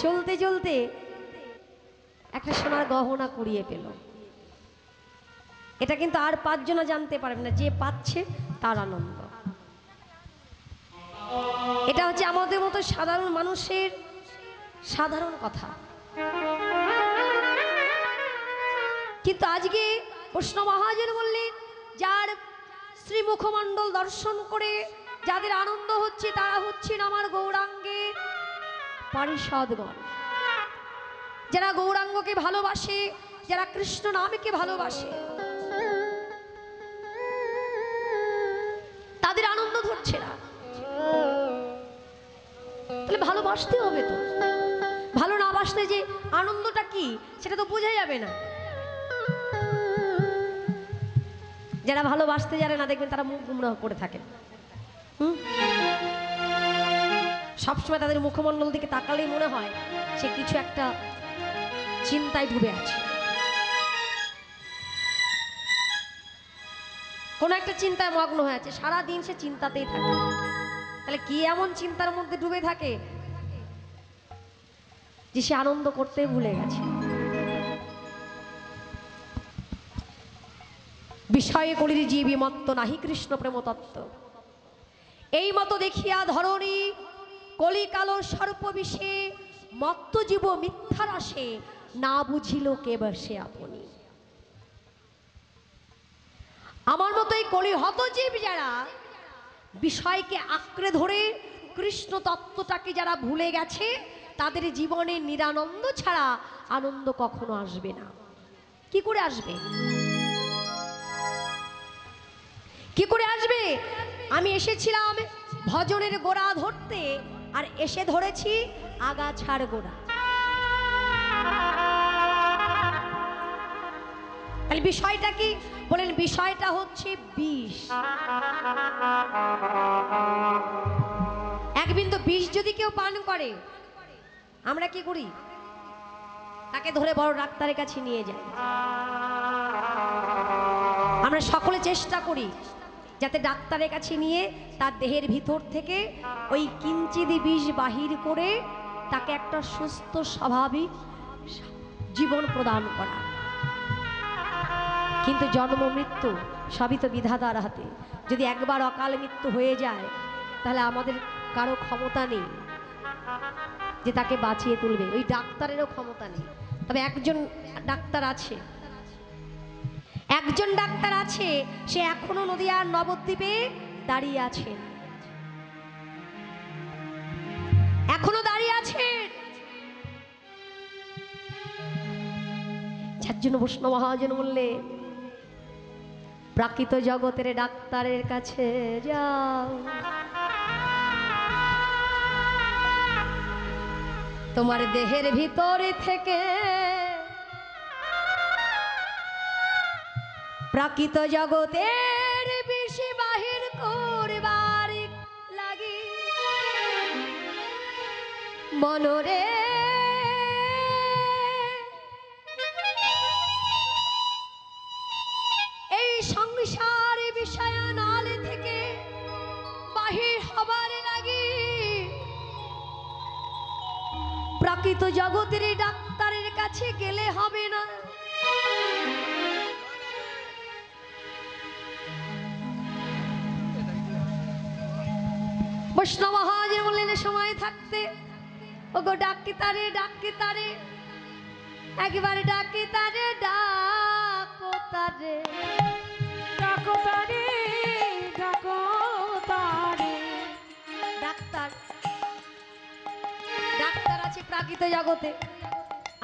চলতে চলতে একটা সোনার গহনা কুড়িয়ে পেল। এটা কিন্তু আর পাঁচজনা জানতে পারবে না, যে পাচ্ছে তার আনন্দ। এটা হচ্ছে আমাদের মতো সাধারণ মানুষের সাধারণ কথা। কিন্তু আজকে বৈষ্ণব মহাজন বললেন, যার শ্রী মুখমণ্ডল দর্শন করে যাদের আনন্দ হচ্ছে তারা হচ্ছেন আমার গৌরাঙ্গের পারিষদগণ, যারা গৌরাঙ্গকে ভালোবাসে, যারা কৃষ্ণ নামকে ভালোবাসে, তাদের আনন্দ ধরছে না। তাহলে ভালোবাসতে হবে তো, ভালো না বাসলে যে আনন্দটা কি সেটা তো বোঝা যাবে না। যারা ভালোবাসতে জানে না দেখবেন তারা মুখ গুমরাহ করে থাকে। সবসময় তাদের মুখমণ্ডল দিকে তাকালেই মনে হয় সে কিছু একটা চিন্তায় ডুবে আছে, কোন একটা চিন্তায় মগ্ন হয়ে আছে, সারাদিন সে চিন্তাতেই থাকে। তাহলে কি এমন চিন্তার মধ্যে ডুবে থাকে যে সে আনন্দ করতে ভুলে গেছে। বিষয়ে কলির জীবী মত্ত নাহি কৃষ্ণ প্রেম তত্ত্ব, এই মতো দেখিয়া ধরণী কলিকালো সর্প বিষে মত্ত জীব মিথ্যার আসে, না বুঝিল কে বসে আপনি। আমার মতো এই কলি হতজীব যারা বিষয়কে আঁকড়ে ধরে কৃষ্ণ তত্ত্বটাকে যারা ভুলে গেছে, তাদের জীবনে নিরানন্দ ছাড়া আনন্দ কখনো আসবে না। কি করে আসবে? কি করে আসবে? আমি এসেছিলাম ভজনের গোড়া ধরতে, আর এসে ধরেছি আগাছার গোড়া। তাহলে বিষয়টা কি বলেন? বিষয়টা হচ্ছে বিষ। এক বিন্দু বিষ যদি কেউ পান করে, আমরা কি করি? তাকে ধরে বড় ডাক্তারের কাছে নিয়ে যাই। আমরা সকলে চেষ্টা করি যাতে ডাক্তারের কাছে নিয়ে তার দেহের ভিতর থেকে ওই কিঞ্চিত বিষ বাহির করে তাকে একটা সুস্থ স্বাভাবিক জীবন প্রদান করা। কিন্তু জন্ম মৃত্যু সবই তো বিধাতার হাতে। যদি একবার অকাল মৃত্যু হয়ে যায় তাহলে আমাদের কারো ক্ষমতা নেই যে তাকে বাঁচিয়ে তুলবে, ওই ডাক্তারেরও ক্ষমতা নেই। তবে একজন ডাক্তার আছে, একজন ডাক্তার আছে, সে এখনো নদিয়ার নবদ্বীপে দাঁড়িয়ে আছে, এখনো দাঁড়িয়ে আছে। যার জন্য বৈষ্ণব মহাজন বললেন, প্রাকৃত জগতের ডাক্তারের কাছে যাও, তোমার দেহের ভিতরে থেকে প্রাকৃত জগতের বিষ বাহির করবার লাগি মনরে এই সংসার বিষয়ানল থেকে বাহির হবার লাগি প্রাকৃত জগতের ডাক্তারের কাছে গেলে হবে না। বৈষ্ণব মহাজন বললেন, সময় থাকতে ওগো ডাক্তারে, ডাক্তারে, একবার ডাক্তারে ডাকো তারে, ডাকো তারে, ডাকো তারে। ডাক্তার, ডাক্তার আছে প্রাকৃত জগতে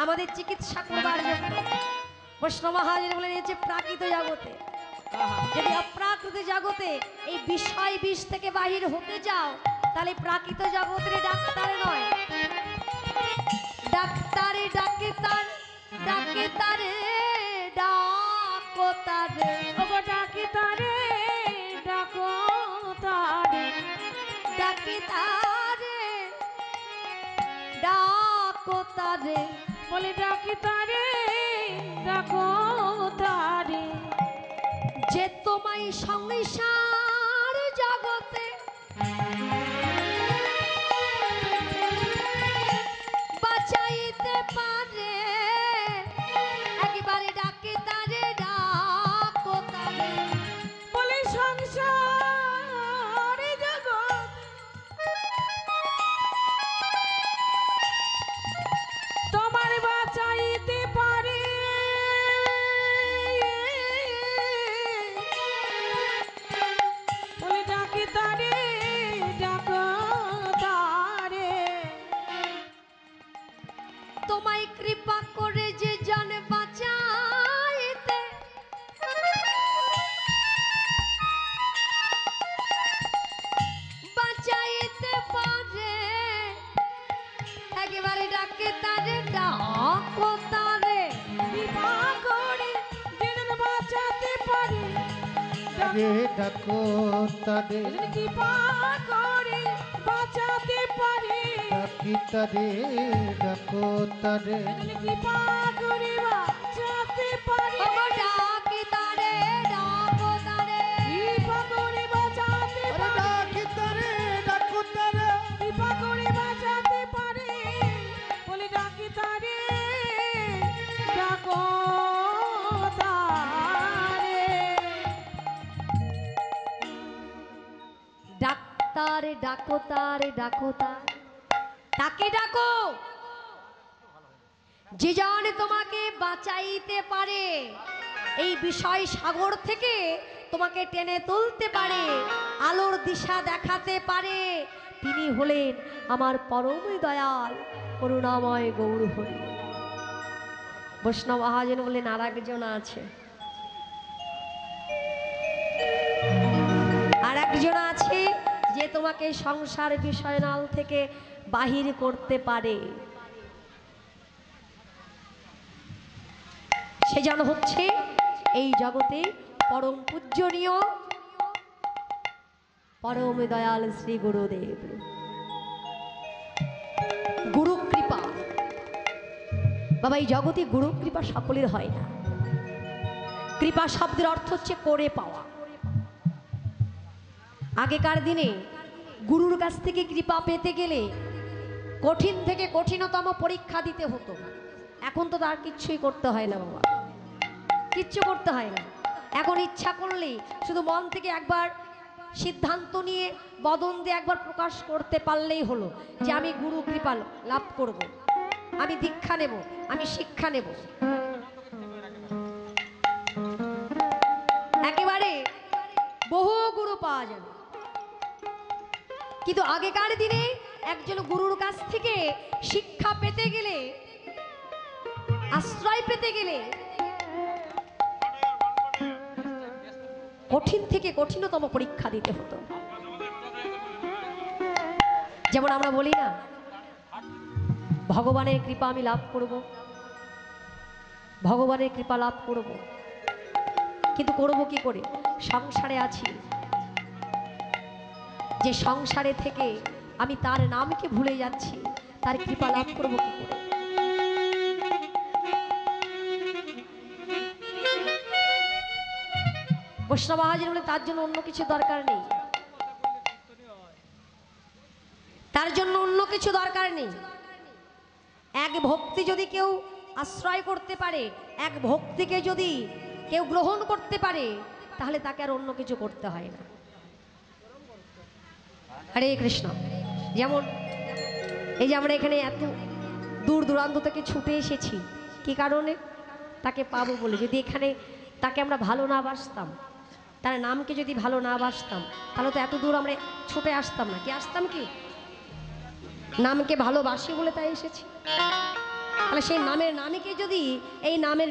আমাদের চিকিৎসা করবার জন্য। বৈষ্ণব মহাজন বলেন, এই যে প্রাকৃত জগতে, যদি অপ্রাকৃত জগতে এই বিষয় বিষ থেকে বাহির হতে যাও তাহলে প্রাকৃত জগতের ডাক্তার নয়, ডাক্তারে ডাক্তার, ডাক্তারে ডাকো তারে, ওগো ডাক্তারে, ডাকো তারে, ডাক্তারে ডাকো তারে, বলে ডাক্তারে ডাকো তারে। যে তোমায় সংসার জগতে তারে ডাকো তারে কৃপা করে বাঁচাতে পারে ডাকি তারে ডাকো তারে কৃপা করে বাঁচাতে পারে ডাকি তারে ডাকো তারে কৃপা করে বাঁচাতে পারে ডাকি তারে ডাকো তারে কৃপা করে বাঁচাতে পারে বলে ডাকি তারে ডাকো তারে ডাক্তার ডাকো তার ডাকো তার তাকে ডাকো যে জানে তোমাকে বাঁচাইতে পারে, এই বিষয় সাগর থেকে তোমাকে টেনে তুলতে পারে, আলোর দিশা দেখাতে পারে। তিনি হলেন আমার পরম দয়াল করুণাময় গৌর হরি। বৈষ্ণব মহাজন বলেন আর একজন আছে, আর একজন আছে যে তোমাকে সংসার বিষয়নাল থেকে বাহির করতে পারে। সে যেন হচ্ছে এই জগতে পরম পূজনীয় পরম দয়াল শ্রী গুরুদেব। গুরু কৃপা বাবা, এই জগতে গুরু কৃপা সকলের হয় না। কৃপা শব্দের অর্থ হচ্ছে করে পাওয়া। আগেকার দিনে গুরুর কাছ থেকে কৃপা পেতে গেলে কঠিন থেকে কঠিনতম পরীক্ষা দিতে হতো। এখন তো তার কিচ্ছুই করতে হয় না বাবা, কিচ্ছু করতে হয় না। এখন ইচ্ছা করলেই শুধু মন থেকে একবার সিদ্ধান্ত নিয়ে বদন দিয়ে একবার প্রকাশ করতে পারলেই হলো যে আমি গুরু কৃপা লাভ করব, আমি দীক্ষা নেব, আমি শিক্ষা নেব। একেবারে বহু গুরু পাওয়া যাবে। কিন্তু আগেকার দিনে একজন গুরুর কাছ থেকে শিক্ষা পেতে গেলে, আশ্রয় পেতে গেলে কঠিন থেকে কঠিনতম পরীক্ষা দিতে হতো। যেমন আমরা বলি না, ভগবানের কৃপা আমি লাভ করব, ভগবানের কৃপা লাভ করব, কিন্তু করব কি করে? সংসারে আছি, যে সংসারে থেকে আমি তার নামকে ভুলে যাচ্ছি, তার কৃপা লাভ করব কি করে? বৈষ্ণব মহাজন বলে তার জন্য অন্য কিছু দরকার নেই, তার জন্য অন্য কিছু দরকার নেই। এক ভক্তি যদি কেউ আশ্রয় করতে পারে, এক ভক্তিকে যদি কেউ গ্রহণ করতে পারে, তাহলে তাকে আর অন্য কিছু করতে হয় না। হরে কৃষ্ণ। যেমন এই যে আমরা এখানে এত দূর দূরান্ত থেকে ছুটে এসেছি, কি কারণে? তাকে পাবো বলে। যদি এখানে তাকে আমরা ভালো না বাসতাম, তার নামকে যদি ভালো না বাসতাম, তাহলে তো এত দূর আমরা ছুটে আসতাম না। কি আসতাম কি? নামকে ভালোবাসি বলে তাই এসেছি। তাহলে সেই নামকে যদি এই নামের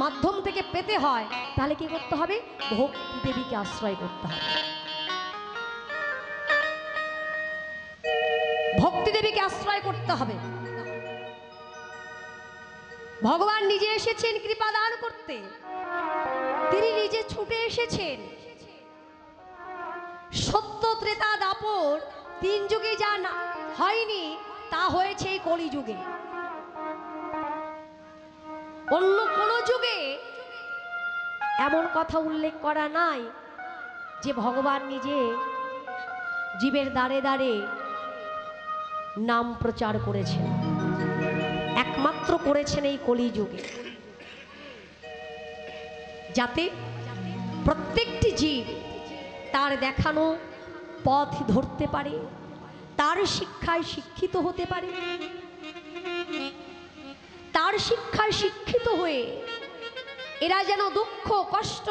মাধ্যম থেকে পেতে হয়, তাহলে কি করতে হবে? ভক্তি দেবীকে আশ্রয় করতে হবে। ভক্তি দেবীকে আশ্রয় করতে হবে। ভগবান নিজে এসেছেন কৃপা দান করতে, তিনি নিজে ছুটে এসেছেন। সত্য ত্রেতা দাপর তিন যুগে যা হয়নি, তা হয়েছে এই কলিযুগে। অন্য কোন যুগে এমন কথা উল্লেখ করা নাই যে ভগবান নিজে জীবের দ্বারে দ্বারে নাম প্রচার করেছেন। একমাত্র করেছেন এই কলিযুগে, যাতে প্রত্যেকটি জীব তার দেখানো পথ ধরতে পারে, তার শিক্ষায় শিক্ষিত হতে পারে, তার শিক্ষায় শিক্ষিত হয়ে এরা যেন দুঃখ কষ্ট